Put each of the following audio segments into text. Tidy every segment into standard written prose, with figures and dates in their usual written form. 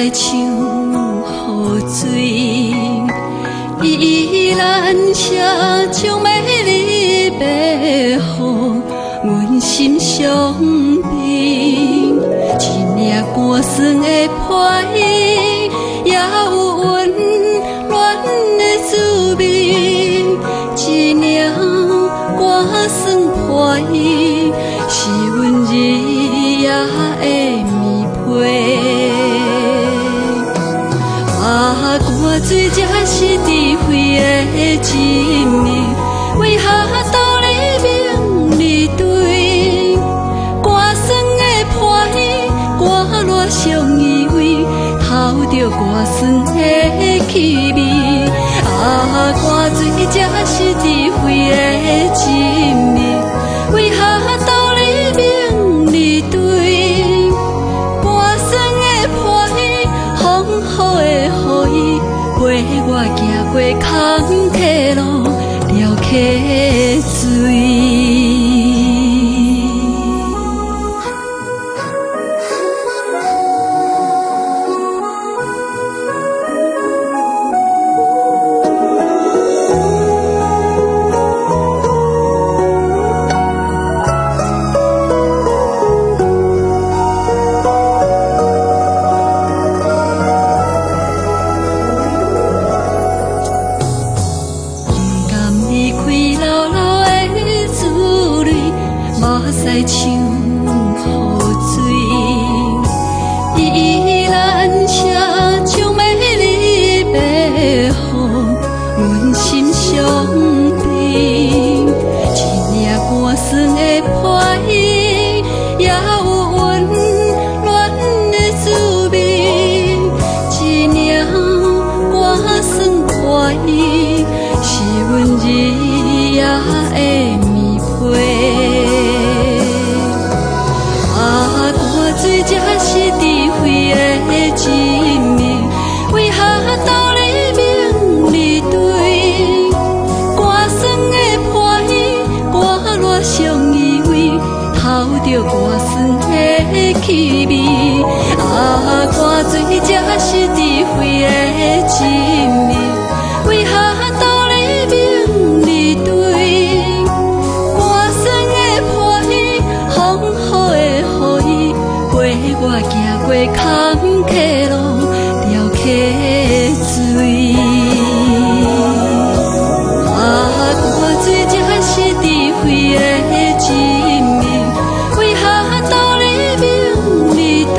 在像雨水，依然写将美丽要予阮心上边，一领寒酸的破意，也有温暖的滋味。一领寒酸破意，是阮日夜的眠被。汗水才是智慧的证明，为何道理明理对？寒酸的破意，寒热伤依偎，偷着寒酸的气味。汗水才是智慧的证明，为何道理明理对？寒酸的破意，风雨的雨衣。陪我行过坎坷路，了溪水。目屎像雨水，依然写将美丽要予阮心上边。一领寒酸的破意，也有温暖的滋味。一领寒酸破意，是阮日夜的眠被。水才是智慧的证明，为何道理明理对？寒酸的破意，寒热伤依偎，偷着寒酸的气味。汗水才是智慧的证明，为何道理明理对？寒酸的破意，风雨的雨衣。陪我行过坎坷路，了溪水。汗水才是智慧的证明，为何道理明理对？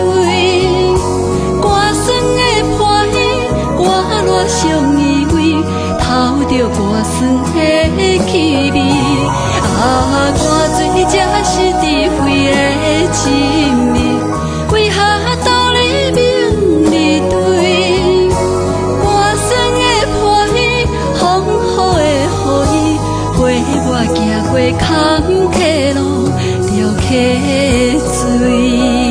寒酸的破意，寒热伤依偎，偷着寒酸的气味。汗水才是智慧的证明，为何道理明理对？寒酸的破意，风雨的雨衣，陪我行过坎坷路，了溪水。